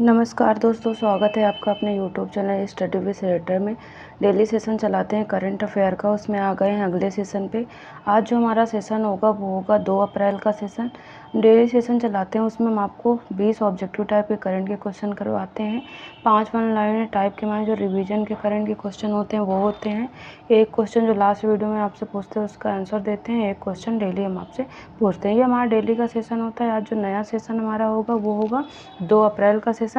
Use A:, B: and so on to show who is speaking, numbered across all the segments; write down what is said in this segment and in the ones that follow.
A: नमस्कार दोस्तों, स्वागत है आपका अपने YouTube channel study with rater में। डेली सेशन चलाते हैं करंट अफेयर का, उसमें आ गए हैं अगले सेशन पे। आज जो हमारा सेशन होगा वो होगा 2 अप्रैल का सेशन। डेली सेशन चलाते हैं, उसमें हम आपको 20 ऑब्जेक्टिव टाइप के करंट के क्वेश्चन करवाते हैं। 5 वन लाइनर टाइप के हमारे जो रिवीजन के करंट के क्वेश्चन होते हैं वो होते हैं। एक क्वेश्चन जो लास्ट वीडियो में आपसे पूछते हैं उसका आंसर देते हैं, एक क्वेश्चन डेली हम आपसे पूछते हैं। ये हमारा डेली का सेशन होता है। आज जो नया सेशन हमारा होगा वो होगा 2 अप्रैल का सेशन।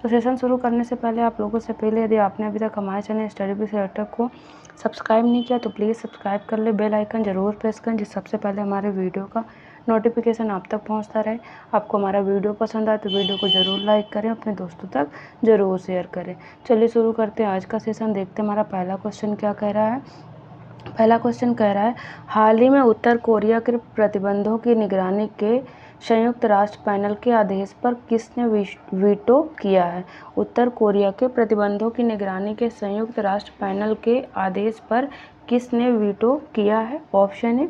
A: तो सेशन शुरू करने से पहले आप लोगों से पहले यदि आपने अभी तक हमारे चैनल स्टडी विद रेटर को सब्सक्राइब नहीं किया तो प्लीज़ सब्सक्राइब कर ले, बेल आइकन ज़रूर प्रेस करें जिस सबसे पहले हमारे वीडियो का नोटिफिकेशन आप तक पहुंचता रहे। आपको हमारा वीडियो पसंद आए तो वीडियो को ज़रूर लाइक करें, अपने दोस्तों तक ज़रूर शेयर करें। चलिए शुरू करते हैं आज का सेशन। देखते हैं हमारा पहला क्वेश्चन क्या कह रहा है। पहला क्वेश्चन कह रहा है, हाल ही में उत्तर कोरिया के प्रतिबंधों की निगरानी के संयुक्त राष्ट्र पैनल के आदेश पर किसने वीटो किया है। उत्तर कोरिया के प्रतिबंधों की निगरानी के संयुक्त राष्ट्र पैनल के आदेश पर किसने वीटो किया है। ऑप्शन ए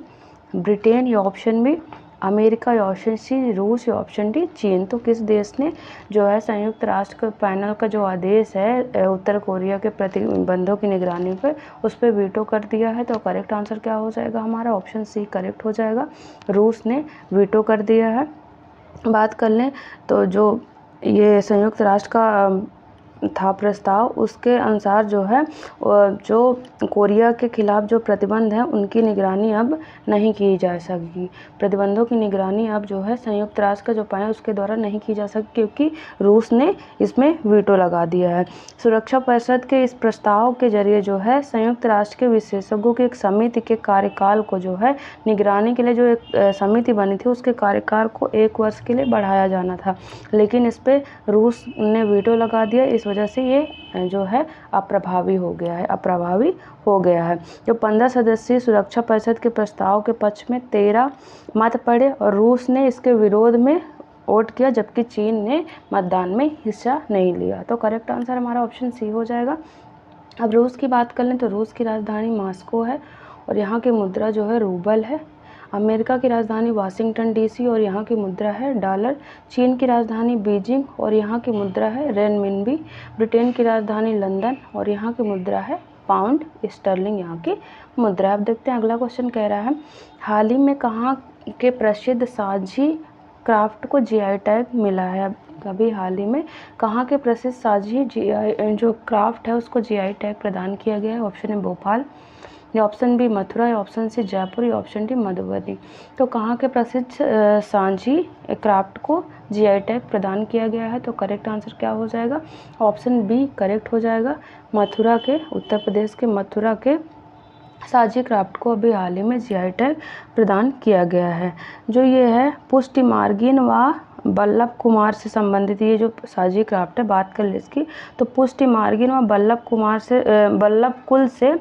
A: ब्रिटेन, या ऑप्शन बी अमेरिका, या ऑप्शन सी रूस, या ऑप्शन डी चीन। तो किस देश ने जो है संयुक्त राष्ट्र पैनल का जो आदेश है उत्तर कोरिया के प्रतिबंधों की निगरानी पर, उस पर वीटो कर दिया है। तो करेक्ट आंसर क्या हो जाएगा हमारा, ऑप्शन सी करेक्ट हो जाएगा। रूस ने वीटो कर दिया है। बात कर लें तो जो ये संयुक्त राष्ट्र का था प्रस्ताव, उसके अनुसार जो है जो कोरिया के खिलाफ जो प्रतिबंध हैं उनकी निगरानी अब नहीं की जा सकेगी। प्रतिबंधों की निगरानी अब जो है संयुक्त राष्ट्र का जो पैनल उसके द्वारा नहीं की जा सकेगी क्योंकि रूस ने इसमें वीटो लगा दिया है। सुरक्षा परिषद के इस प्रस्ताव के जरिए जो है संयुक्त राष्ट्र के विशेषज्ञों की एक समिति के कार्यकाल को जो है निगरानी के लिए जो एक समिति बनी थी उसके कार्यकाल को 1 वर्ष के लिए बढ़ाया जाना था, लेकिन इस पर रूस ने वीटो लगा दिया। इस वजह से ये जो है अप्रभावी हो गया है। जो 15 सदस्यीय सुरक्षा परिषद के प्रस्ताव के पक्ष में 13 मत पड़े और रूस ने इसके विरोध में वोट किया, जबकि चीन ने मतदान में हिस्सा नहीं लिया। तो करेक्ट आंसर हमारा ऑप्शन सी हो जाएगा। अब रूस की बात कर लें तो रूस की राजधानी मॉस्को है और यहाँ की मुद्रा जो है रूबल है। अमेरिका की राजधानी वाशिंगटन डीसी और यहाँ की मुद्रा है डॉलर। चीन की राजधानी बीजिंग और यहाँ की मुद्रा है रेनमिनबी। ब्रिटेन की राजधानी लंदन और यहाँ की मुद्रा है पाउंड स्टर्लिंग, यहाँ की मुद्रा। अब देखते हैं अगला क्वेश्चन कह रहा है, हाल ही में कहाँ के प्रसिद्ध साझी क्राफ्ट को जीआई टैग मिला है। अभी हाल ही में कहाँ के प्रसिद्ध साझी जो क्राफ्ट है उसको जीआई टैग प्रदान किया गया है। ऑप्शन है भोपाल, या ऑप्शन बी मथुरा, या ऑप्शन सी जयपुर, या ऑप्शन डी मधुबनी। तो कहाँ के प्रसिद्ध सांझी क्राफ्ट को जीआई टैग प्रदान किया गया है। तो करेक्ट आंसर क्या हो जाएगा, ऑप्शन बी करेक्ट हो जाएगा। मथुरा के, उत्तर प्रदेश के मथुरा के साझी क्राफ्ट को अभी हाल ही में जीआई टैग प्रदान किया गया है। जो ये है पुष्टि मार्गिन व बल्लभ कुमार से संबंधित ये जो साझी क्राफ्ट है, बात कर ले इसकी तो पुष्टि मार्गिन व बल्लभ कुल से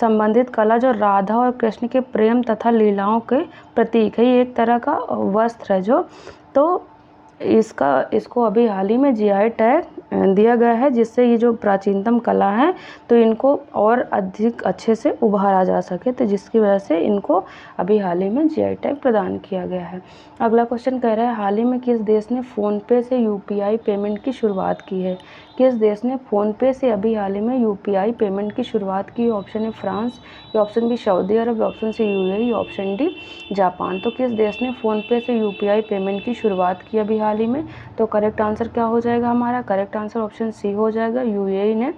A: संबंधित कला जो राधा और कृष्ण के प्रेम तथा लीलाओं के प्रतीक है। ये एक तरह का वस्त्र है जो, तो इसको अभी हाल ही में जीआई टैग दिया गया है, जिससे ये जो प्राचीनतम कला है तो इनको और अधिक अच्छे से उभारा जा सके, तो जिसकी वजह से इनको अभी हाल ही में जीआई टैग प्रदान किया गया है। अगला क्वेश्चन कह रहा है, हाल ही में किस देश ने फ़ोनपे से यूपीआई पेमेंट की शुरुआत की है। किस देश ने फ़ोनपे से अभी हाल ही में यूपीआई पेमेंट की शुरुआत की। ऑप्शन है फ्रांस, या ऑप्शन बी सऊदी अरब, या ऑप्शन सी यूएई, या ऑप्शन डी जापान। तो किस देश ने फ़ोनपे से यूपीआई पेमेंट की शुरुआत की अभी हाल ही में। तो करेक्ट आंसर क्या हो जाएगा हमारा, करेक्ट आंसर ऑप्शन सी हो जाएगा। यूएई ने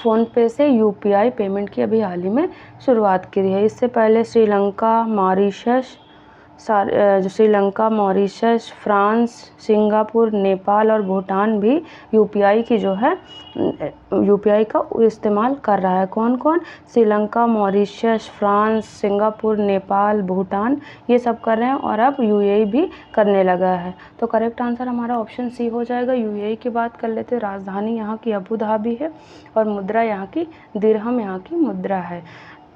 A: फ़ोनपे से यूपीआई पेमेंट की अभी हाल ही में शुरुआत की है। इससे पहले Sri Lanka, Mauritius, France, Singapore, Nepal और भूटान भी यूपीआई की जो है यूपीआई का इस्तेमाल कर रहा है। कौन कौन, Sri Lanka, Mauritius, France, Singapore, Nepal, Bhutan, ये सब कर रहे हैं और अब यूएई भी करने लगा है। तो करेक्ट आंसर हमारा ऑप्शन सी हो जाएगा। यूएई की बात कर लेते हैं, राजधानी यहाँ की अबू धाबी है और मुद्रा यहाँ की दिरहम यहाँ की मुद्रा है।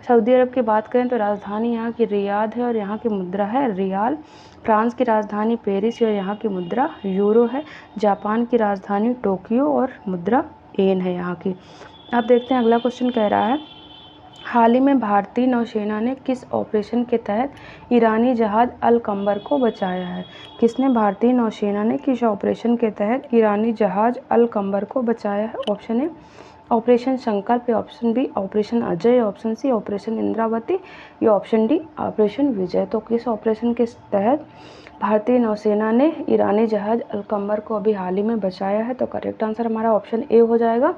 A: सऊदी अरब की बात करें तो राजधानी यहाँ की रियाद है और यहाँ की मुद्रा है रियाल। फ्रांस की राजधानी पेरिस और यहाँ की मुद्रा यूरो है। जापान की राजधानी टोक्यो और मुद्रा येन है यहाँ की। अब देखते हैं अगला क्वेश्चन कह रहा है, हाल ही में भारतीय नौसेना ने किस ऑपरेशन के तहत ईरानी जहाज अल कंबर को बचाया है? किसने भारतीय नौसेना ने किस ऑपरेशन के तहत ईरानी जहाज अल कंबर को बचाया है? Option A operation Sankalp, option B operation Ajay, option C operation Indravati, या ऑप्शन डी ऑपरेशन विजय। तो किस ऑपरेशन के तहत भारतीय नौसेना ने ईरानी जहाज अल कंबर को अभी हाल ही में बचाया है? तो करेक्ट आंसर हमारा ऑप्शन ए हो जाएगा,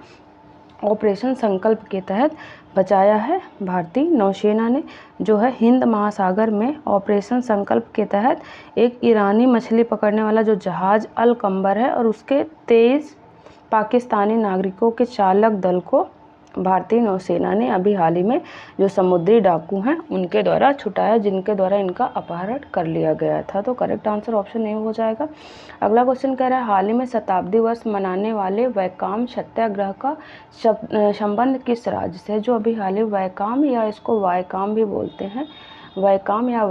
A: ऑपरेशन संकल्प के तहत बचाया है भारतीय नौसेना ने। जो है हिंद महासागर में ऑपरेशन संकल्प के तहत एक ईरानी मछली पकड़ने वाला जो जहाज अल कंबर है और उसके 23 पाकिस्तानी नागरिकों के चालक दल को भारतीय नौसेना ने अभी हाल ही में जो समुद्री डाकू हैं उनके द्वारा छुटाया, जिनके द्वारा इनका अपहरण कर लिया गया था। तो करेक्ट आंसर ऑप्शन ए हो जाएगा। अगला क्वेश्चन कह रहा है हाल ही में शताब्दी वर्ष मनाने वाले वैकाम सत्याग्रह का संबंध किस राज्य से है? जो अभी हाल ही वैकाम या इसको वायकाम भी बोलते हैं, वैकाम या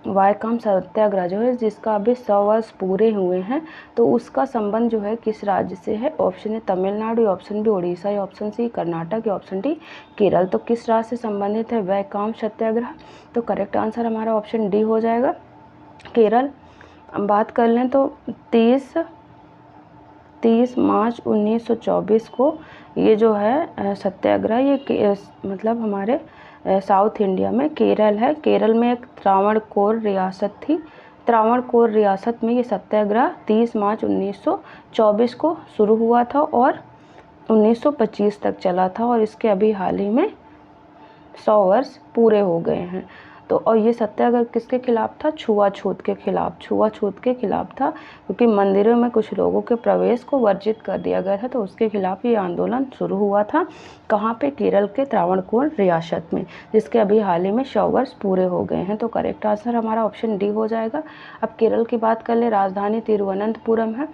A: वायकाम सत्याग्रह जो है जिसका अभी 100 वर्ष पूरे हुए हैं, तो उसका संबंध जो है किस राज्य से है? Option A Tamil Nadu, option B Orissa, या ऑप्शन सी कर्नाटक, या ऑप्शन डी केरल। तो किस राज्य से संबंधित है वैकाम सत्याग्रह? तो करेक्ट आंसर हमारा ऑप्शन डी हो जाएगा, केरल। बात कर लें तो 30 मार्च 1924 को ये जो है सत्याग्रह ये मतलब हमारे साउथ इंडिया में केरल है, केरल में एक त्रावणकोर रियासत थी, त्रावणकोर रियासत में ये सत्याग्रह 30 मार्च 1924 को शुरू हुआ था और 1925 तक चला था और इसके अभी हाल ही में 100 वर्ष पूरे हो गए हैं। तो और ये सत्याग्रह किसके खिलाफ था? छुआछूत के खिलाफ, छुआछूत के खिलाफ था, क्योंकि मंदिरों में कुछ लोगों के प्रवेश को वर्जित कर दिया गया था, तो उसके खिलाफ ये आंदोलन शुरू हुआ था। कहाँ पे? केरल के त्रावणकोर रियासत में, जिसके अभी हाल ही में 100 वर्ष पूरे हो गए हैं। तो करेक्ट आंसर हमारा ऑप्शन डी हो जाएगा। अब केरल की बात कर ले, राजधानी तिरुवनंतपुरम है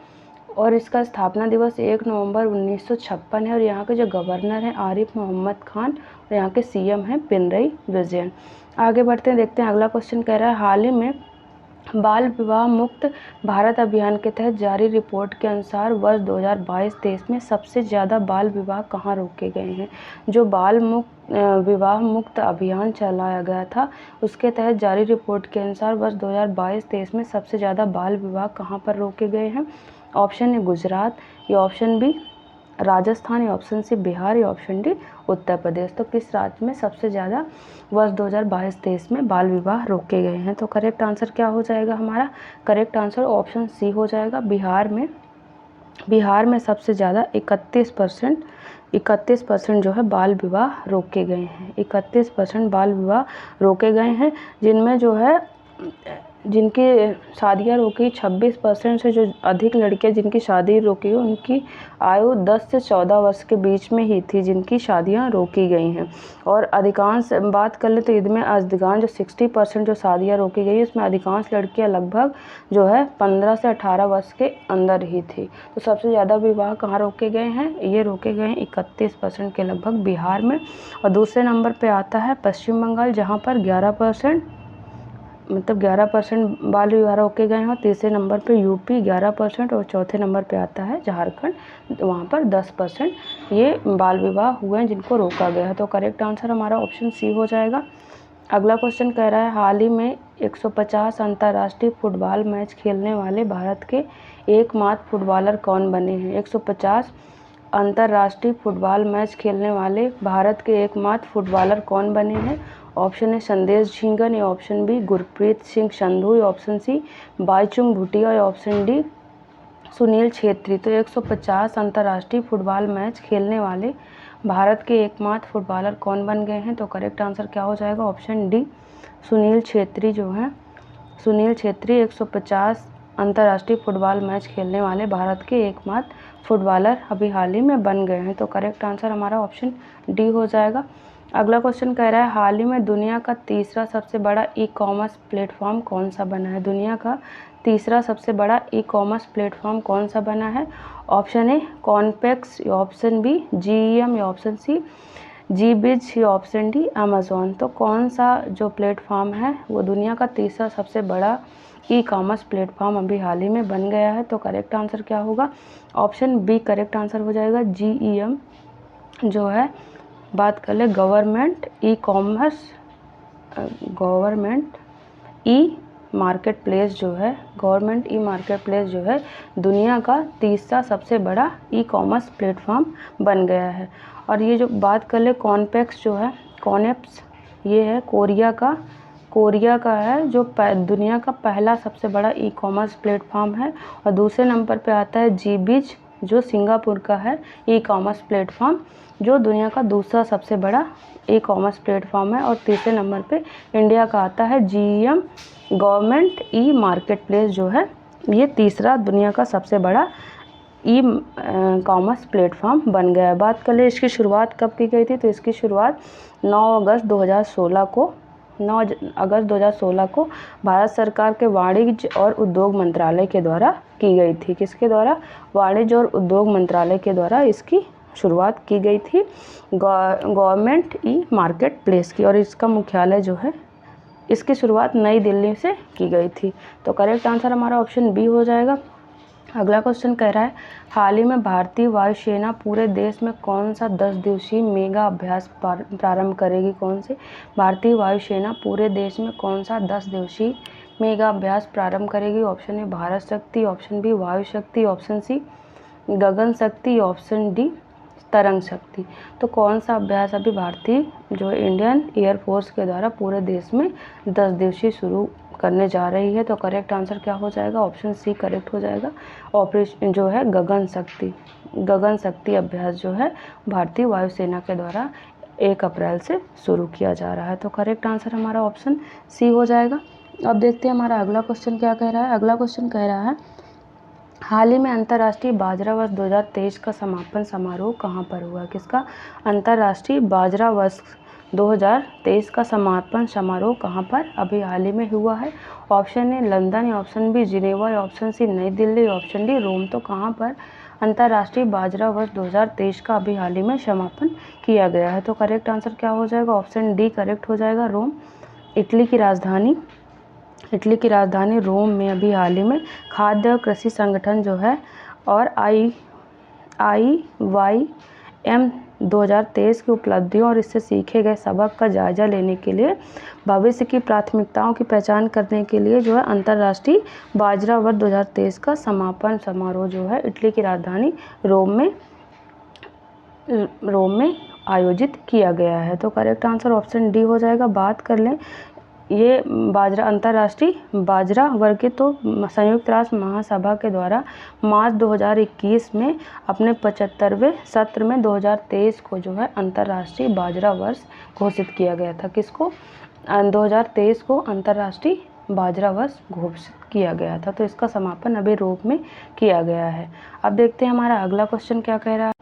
A: और इसका स्थापना दिवस 1 नवंबर 1956 है और यहाँ के जो गवर्नर हैं आरिफ मोहम्मद खान और यहाँ के सीएम हैं पिनरई विजयन। आगे बढ़ते हैं, देखते हैं अगला क्वेश्चन कह रहा है हाल ही में बाल विवाह मुक्त भारत अभियान के तहत जारी रिपोर्ट के अनुसार वर्ष 2022 देश में सबसे ज़्यादा बाल विवाह कहाँ रोके गए हैं? जो बाल विवाह मुक्त अभियान चलाया गया था उसके तहत जारी रिपोर्ट के अनुसार वर्ष 2022 देश में सबसे ज़्यादा बाल विवाह कहाँ पर रोके गए हैं? ऑप्शन ए गुजरात, या ऑप्शन बी राजस्थान, या ऑप्शन सी बिहार, या ऑप्शन डी उत्तर प्रदेश। तो किस राज्य में सबसे ज़्यादा वर्ष 2022 देश में बाल विवाह रोके गए हैं? तो करेक्ट आंसर क्या हो जाएगा हमारा? करेक्ट आंसर ऑप्शन सी हो जाएगा, बिहार में सबसे ज़्यादा 31% जो है बाल विवाह रोके गए हैं। 31% बाल विवाह रोके गए हैं, जिनमें जो है जिनकी शादियाँ रोकी 26% से जो अधिक लड़कियां जिनकी शादी रोकी उनकी आयु 10 से 14 वर्ष के बीच में ही थी, जिनकी शादियां रोकी गई हैं। और अधिकांश बात कर ले तो इनमें अधिकांश जो 60% जो शादियां रोकी गई उसमें अधिकांश लड़कियां लगभग जो है 15 से 18 वर्ष के अंदर ही थी। तो सबसे ज़्यादा विवाह कहाँ रोके गए हैं? ये रोके गए हैं 31% के लगभग बिहार में। और दूसरे नंबर पर आता है पश्चिम बंगाल, जहाँ पर 11% बाल विवाह रोके गए हैं। और तीसरे नंबर पे यूपी 11% और चौथे नंबर पे आता है झारखंड, वहाँ पर 10% ये बाल विवाह हुए हैं जिनको रोका गया है। तो करेक्ट आंसर हमारा ऑप्शन सी हो जाएगा। अगला क्वेश्चन कह रहा है हाल ही में 150 अंतर्राष्ट्रीय फुटबॉल मैच खेलने वाले भारत के एकमात्र फुटबॉलर कौन बने हैं? 150 अंतर्राष्ट्रीय फुटबॉल मैच खेलने वाले भारत के एकमात्र फुटबॉलर कौन बने हैं? ऑप्शन ए संदेश झिंगन, या ऑप्शन बी गुरप्रीत सिंह संधू, या ऑप्शन सी बाईचुंग भूटिया, या ऑप्शन डी सुनील छेत्री। तो 150 अंतर्राष्ट्रीय फुटबॉल मैच खेलने वाले भारत के एकमात्र फुटबॉलर कौन बन गए हैं? तो करेक्ट आंसर क्या हो जाएगा? ऑप्शन डी सुनील छेत्री जो है, सुनील छेत्री 150 अंतर्राष्ट्रीय फुटबॉल मैच खेलने वाले भारत के एकमात्र फुटबॉलर अभी हाल ही में बन गए हैं। तो करेक्ट आंसर हमारा ऑप्शन डी हो जाएगा। अगला क्वेश्चन कह रहा है हाल ही में दुनिया का तीसरा सबसे बड़ा ई कॉमर्स प्लेटफॉर्म कौन सा बना है? दुनिया का तीसरा सबसे बड़ा ई कॉमर्स प्लेटफॉर्म कौन सा बना है? ऑप्शन ए कॉन्पेक्स, या ऑप्शन बी GEM, या ऑप्शन सी GBiz, या ऑप्शन डी अमेज़ॉन। तो कौन सा जो प्लेटफॉर्म है वो दुनिया का तीसरा सबसे बड़ा ई कॉमर्स प्लेटफॉर्म अभी हाल ही में बन गया है? तो करेक्ट आंसर क्या होगा? ऑप्शन बी करेक्ट आंसर हो जाएगा। GEM जो है बात कर ले government e commerce, government e market place जो है, गवर्नमेंट ई मार्केट प्लेस जो है दुनिया का तीसरा सबसे बड़ा ई कॉमर्स प्लेटफॉर्म बन गया है। और ये जो बात कर ले कॉन्पेक्स जो है, कॉनेप्स, ये है कोरिया का है जो दुनिया का पहला सबसे बड़ा ई कॉमर्स प्लेटफॉर्म है। और दूसरे नंबर पे आता है जीबीज जो सिंगापुर का है ई कॉमर्स प्लेटफॉर्म, जो दुनिया का दूसरा सबसे बड़ा ई कॉमर्स प्लेटफॉर्म है। और तीसरे नंबर पे इंडिया का आता है GEM government e market place जो है, ये तीसरा दुनिया का सबसे बड़ा ई कॉमर्स प्लेटफॉर्म बन गया है। बात कर ले इसकी शुरुआत कब की गई थी, तो इसकी शुरुआत 9 अगस्त 2016 को भारत सरकार के वाणिज्य और उद्योग मंत्रालय के द्वारा की गई थी। किसके द्वारा? वाणिज्य और उद्योग मंत्रालय के द्वारा इसकी शुरुआत की गई थी गवर्नमेंट ई मार्केट प्लेस की। और इसका मुख्यालय जो है, इसकी शुरुआत नई दिल्ली से की गई थी। तो करेक्ट आंसर हमारा ऑप्शन बी हो जाएगा। अगला क्वेश्चन कह रहा है हाल ही में भारतीय वायुसेना पूरे देश में कौन सा 10 दिवसीय मेगा अभ्यास प्रारंभ करेगी? कौन से? भारतीय वायुसेना पूरे देश में कौन सा 10 दिवसीय मेगा अभ्यास प्रारंभ करेगी? ऑप्शन ए भारत शक्ति, ऑप्शन बी वायु शक्ति, ऑप्शन सी गगन शक्ति, ऑप्शन डी तरंग शक्ति। तो कौन सा अभ्यास अभी भारतीय जो इंडियन एयरफोर्स के द्वारा पूरे देश में 10 दिवसीय शुरू करने जा रही है? तो करेक्ट आंसर क्या हो जाएगा? ऑप्शन सी करेक्ट हो जाएगा। ऑपरेशन जो है गगन शक्ति अभ्यास जो है भारतीय वायुसेना के द्वारा 1 अप्रैल से शुरू किया जा रहा है। तो करेक्ट आंसर हमारा ऑप्शन सी हो जाएगा। अब देखते हैं हमारा अगला क्वेश्चन क्या कह रहा है। अगला क्वेश्चन कह रहा है हाल ही में अंतर्राष्ट्रीय बाजरा वर्ष 2023 का समापन समारोह कहाँ पर हुआ? किसका? अंतर्राष्ट्रीय बाजरा वर्ष 2023 का समापन समारोह कहाँ पर अभी हाल ही में हुआ है? Option A London, option B Geneva, option C New Delhi, option D रोम। तो कहाँ पर अंतर्राष्ट्रीय बाजरा वर्ष 2023 का अभी हाल ही में समापन किया गया है? तो करेक्ट आंसर क्या हो जाएगा? ऑप्शन डी करेक्ट हो जाएगा, रोम। इटली की राजधानी रोम में अभी हाल ही में खाद्य और कृषि संगठन जो है और IYM 2023 की उपलब्धियों और इससे सीखे गए सबक का जायजा लेने के लिए भविष्य की प्राथमिकताओं की पहचान करने के लिए जो है अंतर्राष्ट्रीय बाजरा वर्ष 2023 का समापन समारोह जो है इटली की राजधानी रोम में आयोजित किया गया है। तो करेक्ट आंसर ऑप्शन डी हो जाएगा। बात कर लें ये अंतर्राष्ट्रीय बाजरा वर्ग तो संयुक्त राष्ट्र महासभा के द्वारा मार्च 2021 में अपने 75वें सत्र में 2023 को जो है अंतर्राष्ट्रीय बाजरा वर्ष घोषित किया गया था। किसको? 2023 को अंतर्राष्ट्रीय बाजरा वर्ष घोषित किया गया था। तो इसका समापन अभी रोम में किया गया है। अब देखते हैं हमारा अगला क्वेश्चन क्या कह रहा है।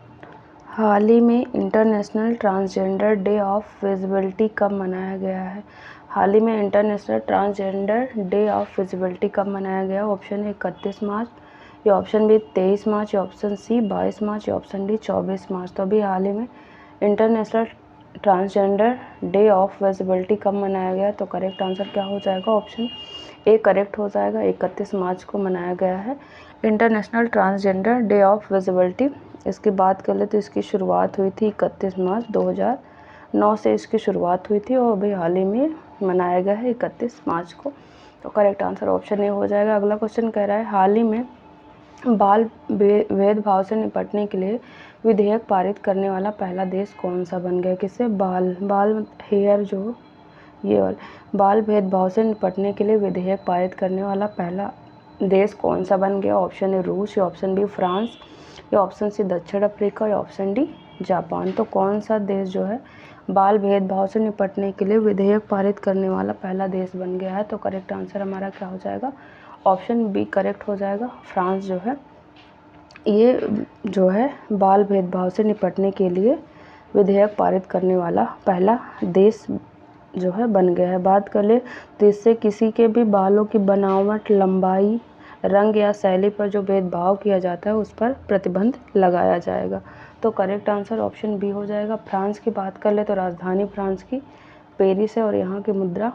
A: हाल ही में international transgender day of visibility कब मनाया गया है? हाल ही में international transgender day of visibility कब मनाया गया? ऑप्शन ए 31 मार्च, या ऑप्शन बी 23 मार्च, या ऑप्शन सी 22 मार्च, या ऑप्शन डी 24 मार्च। तो अभी हाल ही में international transgender day of visibility कब मनाया गया? तो करेक्ट आंसर क्या हो जाएगा? ऑप्शन ए करेक्ट हो जाएगा। 31 मार्च को मनाया गया है international transgender day of visibility. इसकी बात कर ले तो इसकी शुरुआत हुई थी 31 मार्च 2009 से इसकी शुरुआत हुई थी और अभी हाल ही में मनाया गया है 31 मार्च को। तो करेक्ट आंसर ऑप्शन ए हो जाएगा। अगला क्वेश्चन कह रहा है हाल ही में बाल भेदभाव से निपटने के लिए विधेयक पारित करने वाला पहला देश कौन सा बन गया? किससे? बाल हेयर जो ये वाला बाल भेदभाव से निपटने के लिए विधेयक पारित करने वाला पहला देश कौन सा बन गया? ऑप्शन ए रूस, या ऑप्शन बी फ्रांस, या ऑप्शन सी दक्षिण अफ्रीका, या ऑप्शन डी जापान। तो कौन सा देश जो है बाल भेदभाव से निपटने के लिए विधेयक पारित करने वाला पहला देश बन गया है? तो करेक्ट आंसर हमारा क्या हो जाएगा? ऑप्शन बी करेक्ट हो जाएगा। फ्रांस जो है ये जो है बाल भेदभाव से निपटने के लिए विधेयक पारित करने वाला पहला देश जो है बन गया है। बात कर ले तो इससे किसी के भी बालों की बनावट, लंबाई, रंग या शैली पर जो भेदभाव किया जाता है उस पर प्रतिबंध लगाया जाएगा। तो करेक्ट आंसर ऑप्शन बी हो जाएगा। फ्रांस की बात कर ले तो राजधानी फ्रांस की पेरिस है और यहाँ की मुद्रा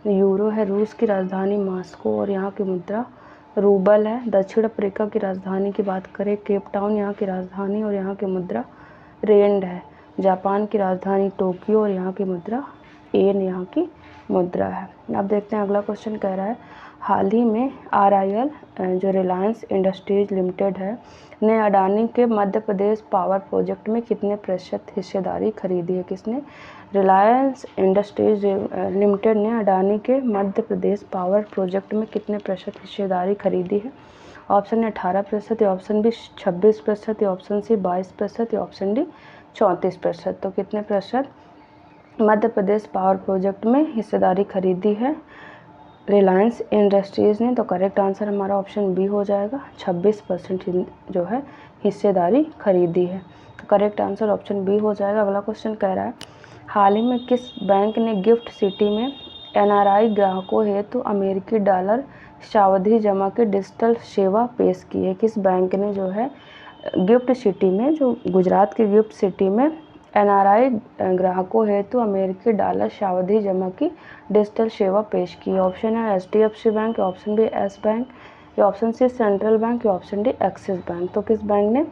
A: यूरो है। रूस की राजधानी मॉस्को और यहाँ की मुद्रा रूबल है। दक्षिण अफ्रीका की राजधानी की बात करें केप टाउन यहाँ की राजधानी और यहाँ की मुद्रा रेंड है। जापान की राजधानी टोक्यो और यहाँ की मुद्रा येन यहाँ की मुद्रा है। अब देखते हैं अगला क्वेश्चन कह रहा है हाल ही में RIL जो रिलायंस इंडस्ट्रीज लिमिटेड है ने अडानी के मध्य प्रदेश पावर प्रोजेक्ट में कितने प्रतिशत हिस्सेदारी खरीदी है। किसने? रिलायंस इंडस्ट्रीज लिमिटेड ने अडानी के मध्य प्रदेश पावर प्रोजेक्ट में कितने प्रतिशत हिस्सेदारी खरीदी है। ऑप्शन है 18%, या ऑप्शन बी 26%, या ऑप्शन सी 22%, या ऑप्शन डी 34%। तो कितने प्रतिशत मध्य प्रदेश पावर प्रोजेक्ट में हिस्सेदारी खरीदी है रिलायंस इंडस्ट्रीज़ ने। तो करेक्ट आंसर हमारा ऑप्शन बी हो जाएगा, 26% जो है हिस्सेदारी खरीदी है। तो करेक्ट आंसर ऑप्शन बी हो जाएगा। अगला क्वेश्चन कह रहा है हाल ही में किस बैंक ने गिफ्ट सिटी में NRI ग्राहकों हेतु अमेरिकी डॉलर सावधि जमा की डिजिटल सेवा पेश की है। किस बैंक ने जो है गिफ्ट सिटी में, जो गुजरात की गिफ्ट सिटी में NRI ग्राहकों हेतु अमेरिकी डॉलर सावधि जमा की डिजिटल सेवा पेश की है। ऑप्शन है HDFC bank, option B Yes Bank, या ऑप्शन सी सेंट्रल बैंक, या ऑप्शन डी एक्सिस बैंक। तो किस बैंक ने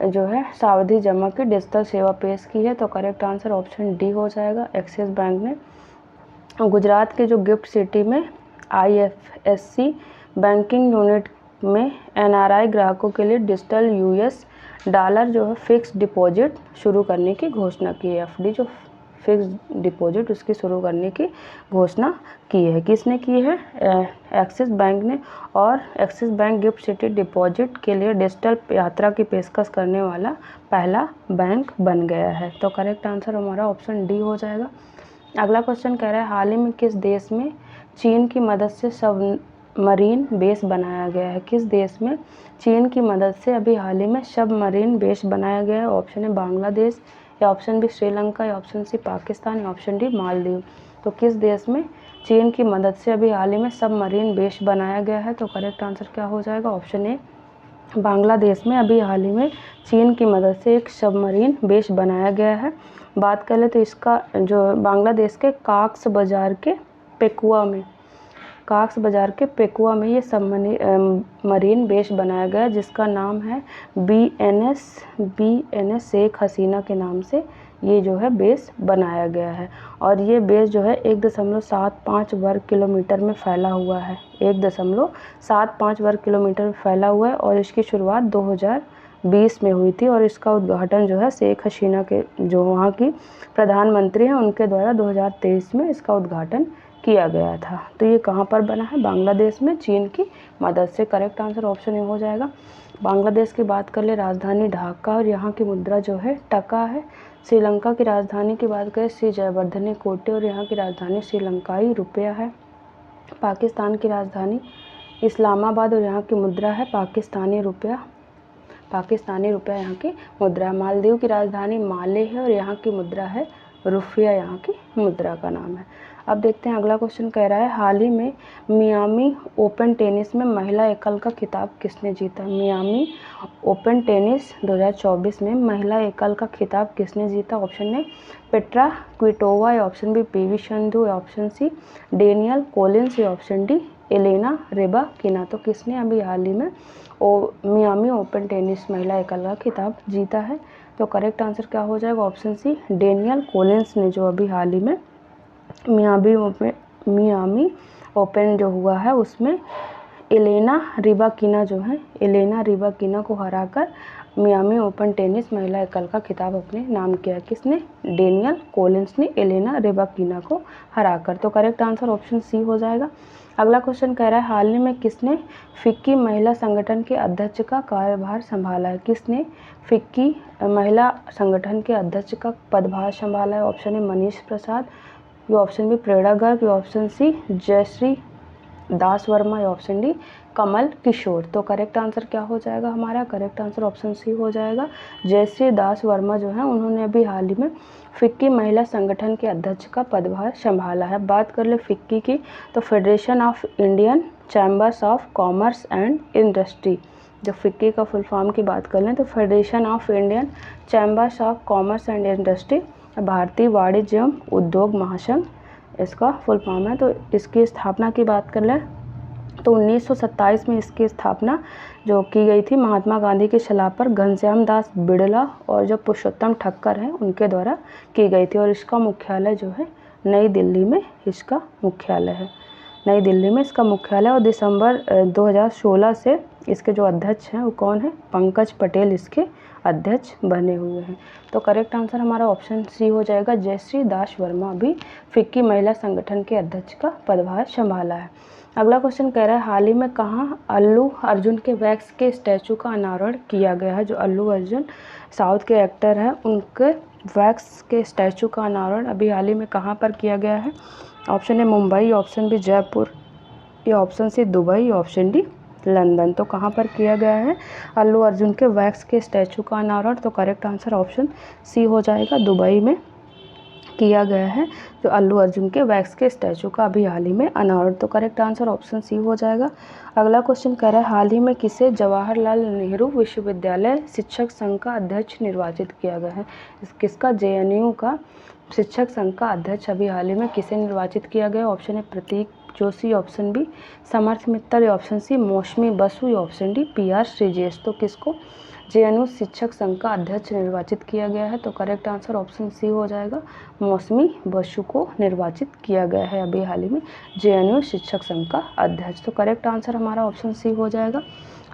A: जो है सावधि जमा की डिजिटल सेवा पेश की है। तो करेक्ट आंसर ऑप्शन डी हो जाएगा, एक्सिस बैंक ने। गुजरात के जो गिफ्ट सिटी में IFSC बैंकिंग यूनिट में NRI ग्राहकों के लिए डिजिटल US डॉलर जो है फिक्स डिपॉजिट शुरू करने की घोषणा की है। FD जो फिक्स डिपॉजिट उसकी शुरू करने की घोषणा की है। किसने की है? एक्सिस बैंक ने। और axis bank gift city deposit के लिए डिजिटल यात्रा की पेशकश करने वाला पहला बैंक बन गया है। तो करेक्ट आंसर हमारा ऑप्शन डी हो जाएगा। अगला क्वेश्चन कह रहा है हाल ही में किस देश में चीन की मदद से सबमरीन बेस बनाया गया है। किस देश में चीन की मदद से अभी हाल ही में सबमरीन बेस बनाया गया है। ऑप्शन है बांग्लादेश, या ऑप्शन बी श्रीलंका, या ऑप्शन सी पाकिस्तान, या ऑप्शन डी मालदीव। तो किस देश में चीन की मदद से अभी हाल ही में सबमरीन बेस बनाया गया है। तो करेक्ट आंसर क्या हो जाएगा? ऑप्शन ए बांग्लादेश में अभी हाल ही में चीन की मदद से एक सबमरीन बेस बनाया गया है। बात कर ले तो इसका जो बांग्लादेश के काक्स बाज़ार के पेकुआ में ये सबमरीन बेस बनाया गया, जिसका नाम है BNS शेख हसीना के नाम से ये जो है बेस बनाया गया है। और ये बेस जो है 1.75 वर्ग किलोमीटर में फैला हुआ है। 1.75 वर्ग किलोमीटर में फैला हुआ है और इसकी शुरुआत 2020 में हुई थी और इसका उद्घाटन जो है शेख हसीना के जो वहाँ की प्रधानमंत्री हैं उनके द्वारा 2023 में इसका उद्घाटन किया गया था। तो ये कहाँ पर बना है? बांग्लादेश में चीन की मदद से। करेक्ट आंसर ऑप्शन ए हो जाएगा। बांग्लादेश की बात कर ले राजधानी ढाका और यहाँ की मुद्रा जो है टका है। श्रीलंका की राजधानी की बात करें श्री जयवर्धने कोटे और यहाँ की राजधानी श्रीलंकाई रुपया है। पाकिस्तान की राजधानी इस्लामाबाद और यहाँ की मुद्रा है पाकिस्तानी रुपया यहाँ की मुद्रा है। मालदीव की राजधानी माले है और यहाँ की मुद्रा है रुपया, यहाँ की मुद्रा का नाम है। अब देखते हैं अगला क्वेश्चन कह रहा है हाल ही में मियामी ओपन टेनिस में महिला एकल का खिताब किसने जीता। मियामी ओपन टेनिस 2024 में महिला एकल का खिताब किसने जीता। ऑप्शन ए पेट्रा क्विटोवा, या ऑप्शन बी PV सिंधु, या ऑप्शन सी डेनियल कोलिन्स, या ऑप्शन डी एलेना रेबाकिना। तो किसने अभी हाल ही में मियामी ओपन टेनिस महिला एकल का खिताब जीता है। तो करेक्ट आंसर क्या हो जाएगा? ऑप्शन सी डेनियल कोलिन्स ने जो अभी हाल ही में मियामी ओपन जो हुआ है उसमें एलेना रिबाकिना को हराकर मियामी ओपन टेनिस महिला एकल का खिताब अपने नाम किया। किसने? डेनियल कोलिन्स ने एलेना रिबाकिना को हराकर। तो करेक्ट आंसर ऑप्शन सी हो जाएगा। अगला क्वेश्चन कह रहा है हाल ही में किसने फिक्की महिला संगठन के अध्यक्ष का कार्यभार संभाला है। किसने फिक्की महिला संगठन के अध्यक्ष का पदभार संभाला है। ऑप्शन ए मनीष प्रसाद, ये ऑप्शन बी प्रेरणा गर्ग, ये ऑप्शन सी जयश्री दास वर्मा, या ऑप्शन डी कमल किशोर। तो करेक्ट आंसर क्या हो जाएगा हमारा? करेक्ट आंसर ऑप्शन सी हो जाएगा। जयश्री दास वर्मा जो है उन्होंने अभी हाल ही में फिक्की महिला संगठन के अध्यक्ष का पदभार संभाला है। बात कर ले फिक्की की तो federation of Indian chambers of commerce and industry. जब फिक्की का फुल फॉर्म की बात कर लें तो federation of Indian chambers of commerce and industry भारतीय वाणिज्य एवं उद्योग महासंघ इसका फुल फॉर्म है। तो इसकी स्थापना की बात कर लें तो 1927 में इसकी स्थापना जो की गई थी महात्मा गांधी की सलाह पर घनश्याम दास बिड़ला और जो पुरुषोत्तम ठक्कर हैं उनके द्वारा की गई थी। और इसका मुख्यालय जो है नई दिल्ली में इसका मुख्यालय है, नई दिल्ली में इसका मुख्यालय। और दिसंबर 2016 से इसके जो अध्यक्ष हैं वो कौन है, पंकज पटेल इसके अध्यक्ष बने हुए हैं। तो करेक्ट आंसर हमारा ऑप्शन सी हो जाएगा। जयश्री दास वर्मा भी फिक्की महिला संगठन के अध्यक्ष का पदभार संभाला है। अगला क्वेश्चन कह रहा है हाल ही में कहाँ अल्लू अर्जुन के वैक्स के स्टैचू का अनावरण किया गया है। जो अल्लू अर्जुन साउथ के एक्टर हैं उनके वैक्स के स्टैचू का अनावरण अभी हाल ही में कहाँ पर किया गया है। Option A Mumbai, option B Jaipur, या option C Dubai, option D London. तो कहाँ पर किया गया है अल्लू अर्जुन के वैक्स के स्टैचू का अनावरण। तो करेक्ट आंसर ऑप्शन सी हो जाएगा, दुबई में किया गया है जो अल्लू अर्जुन के वैक्स के स्टैचू का अभी हाल ही में अनावरण। तो करेक्ट आंसर ऑप्शन सी हो जाएगा। अगला क्वेश्चन कह रहा है हाल ही में किसे जवाहरलाल नेहरू विश्वविद्यालय शिक्षक संघ का अध्यक्ष निर्वाचित किया गया है। किसका, जेएनयू का शिक्षक संघ का अध्यक्ष अभी हाल ही में किसे निर्वाचित किया गया। Option A Prateek Joshi, option B Samarth Mittal, option C Mousami Basu, option D PR Sreejesh. तो किसको जेएनयू शिक्षक संघ का अध्यक्ष निर्वाचित किया गया है। तो करेक्ट आंसर ऑप्शन सी हो जाएगा, मौसमी बसु को निर्वाचित किया गया है अभी हाल ही में जेएनयू शिक्षक संघ का अध्यक्ष। तो करेक्ट आंसर हमारा ऑप्शन सी हो जाएगा।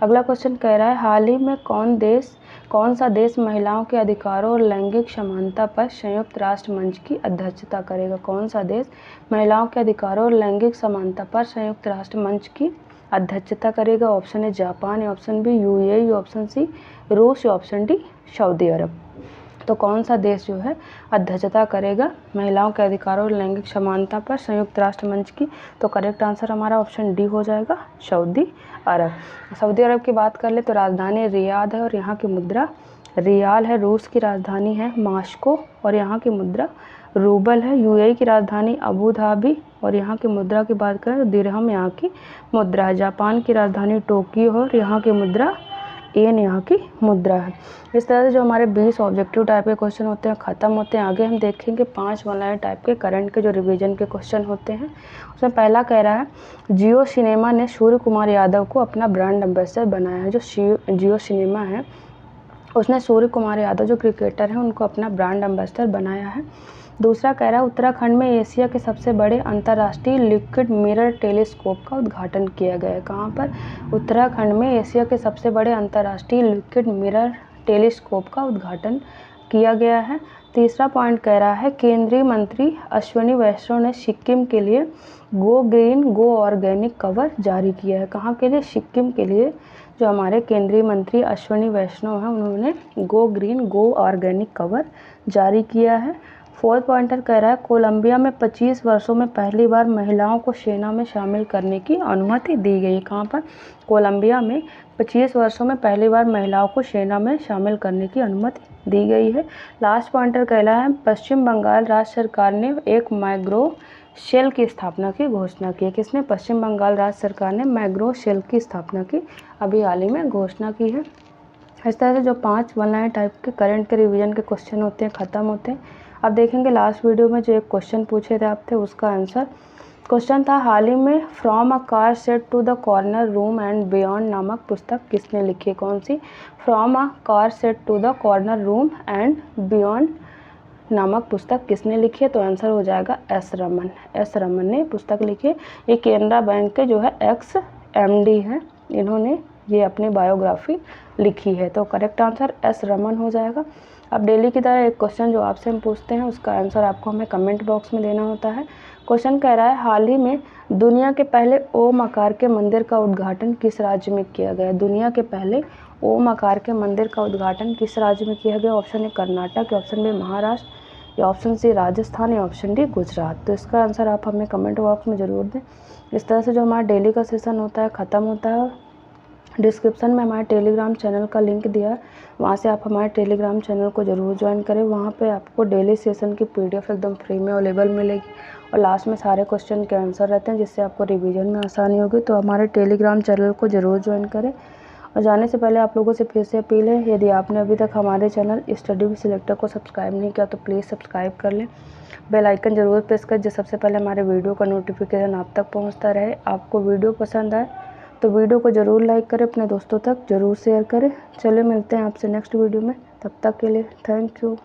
A: अगला क्वेश्चन कह रहा है हाल ही में कौन सा देश महिलाओं के अधिकारों और लैंगिक समानता पर संयुक्त राष्ट्र मंच की अध्यक्षता करेगा। कौन सा देश महिलाओं के अधिकारों और लैंगिक समानता पर संयुक्त राष्ट्र मंच की अध्यक्षता करेगा। Option A Japan, option B UAE, option C रूस, ऑप्शन डी सऊदी अरब। तो कौन सा देश जो है अध्यक्षता करेगा महिलाओं के अधिकारों और लैंगिक समानता पर संयुक्त राष्ट्र मंच की। तो करेक्ट आंसर हमारा ऑप्शन डी हो जाएगा, सऊदी अरब। सऊदी अरब की बात कर ले तो राजधानी रियाद है और यहाँ की मुद्रा रियाल है। रूस की राजधानी है मास्को और यहाँ की मुद्रा रूबल है। यूएई की राजधानी अबू धाबी और यहाँ की मुद्रा की बात करें तो दिरहम यहाँ की मुद्रा है। जापान की राजधानी टोक्यो है और यहाँ की मुद्रा येन यहाँ की मुद्रा है। इस तरह से जो हमारे 20 ऑब्जेक्टिव टाइप के क्वेश्चन होते हैं ख़त्म होते हैं। आगे हम देखेंगे 5 वन लाइन टाइप के करंट के जो रिवीजन के क्वेश्चन होते हैं। उसमें पहला कह रहा है जियो सिनेमा ने सूर्य कुमार यादव को अपना ब्रांड एम्बेसडर बनाया है। जो जियो सिनेमा है उसने सूर्य कुमार यादव जो क्रिकेटर हैं उनको अपना ब्रांड एम्बेसडर बनाया है। दूसरा कह रहा है उत्तराखंड में एशिया के सबसे बड़े अंतर्राष्ट्रीय लिक्विड मिरर टेलीस्कोप का उद्घाटन किया गया है। कहाँ पर, उत्तराखंड में एशिया के सबसे बड़े अंतर्राष्ट्रीय लिक्विड मिरर टेलीस्कोप का उद्घाटन किया गया है। तीसरा पॉइंट कह रहा है केंद्रीय मंत्री अश्विनी वैष्णव ने सिक्किम के लिए गो ग्रीन गो ऑर्गेनिक कवर जारी किया है। कहाँ के लिए, सिक्किम के लिए जो हमारे केंद्रीय मंत्री अश्विनी वैष्णव हैं उन्होंने गो ग्रीन गो ऑर्गेनिक कवर जारी किया है। फोर्थ पॉइंटर कह रहा है कोलंबिया में 25 वर्षों में पहली बार महिलाओं को सेना में शामिल करने की अनुमति दी गई। कहाँ पर, कोलंबिया में 25 वर्षों में पहली बार महिलाओं को सेना में शामिल करने की अनुमति दी गई है। लास्ट पॉइंटर कह रहा है पश्चिम बंगाल राज्य सरकार ने एक मैग्रो शेल की स्थापना की घोषणा की है। किसने, पश्चिम बंगाल राज्य सरकार ने मैग्रो शेल की स्थापना की अभी हाल ही में घोषणा की है। इस तरह से जो 5 वन लाइन टाइप के करंट के रिवीजन के क्वेश्चन होते हैं ख़त्म होते हैं। अब देखेंगे लास्ट वीडियो में जो एक क्वेश्चन पूछे थे आपसे उसका आंसर। क्वेश्चन था हाल ही में from a car set to the corner room and beyond नामक पुस्तक किसने लिखी है। कौन सी, from a car set to the corner room and beyond नामक पुस्तक किसने लिखी है। तो आंसर हो जाएगा एस रमन। एस रमन ने पुस्तक लिखी है। ये केनरा बैंक के जो है एक्स एमडी हैं, इन्होंने ये अपनी बायोग्राफी लिखी है। तो करेक्ट आंसर एस रमन हो जाएगा। अब डेली की तरह एक क्वेश्चन जो आपसे हम पूछते हैं उसका आंसर आपको हमें कमेंट बॉक्स में देना होता है। क्वेश्चन कह रहा है हाल ही में दुनिया के पहले ओम आकार के मंदिर का उद्घाटन किस राज्य में किया गया। दुनिया के पहले ओम आकार के मंदिर का उद्घाटन किस राज्य में किया गया। Option A Karnataka, option B Maharashtra, या ऑप्शन सी राजस्थान, या ऑप्शन डी गुजरात। तो इसका आंसर आप हमें कमेंट बॉक्स में ज़रूर दें। इस तरह से जो हमारा डेली का सेशन होता है ख़त्म होता है। डिस्क्रिप्शन में हमारे टेलीग्राम चैनल का लिंक दिया है, वहाँ से आप हमारे टेलीग्राम चैनल को ज़रूर ज्वाइन करें। वहाँ पे आपको डेली सेशन की पीडीएफ एकदम फ्री में अवेलेबल मिलेगी और लास्ट में सारे क्वेश्चन के आंसर रहते हैं जिससे आपको रिवीजन में आसानी होगी। तो हमारे टेलीग्राम चैनल को ज़रूर ज्वाइन करें और जाने से पहले आप लोगों से फिर से अपील है, यदि आपने अभी तक हमारे चैनल स्टडी विद सिलेक्टर को सब्सक्राइब नहीं किया तो प्लीज़ सब्सक्राइब कर लें। बेल आइकन ज़रूर प्रेस कर, जो सबसे पहले हमारे वीडियो का नोटिफिकेशन आप तक पहुंचता रहे। आपको वीडियो पसंद आए तो वीडियो को ज़रूर लाइक करें, अपने दोस्तों तक ज़रूर शेयर करें। चलिए मिलते हैं आपसे नेक्स्ट वीडियो में, तब तक के लिए थैंक यू।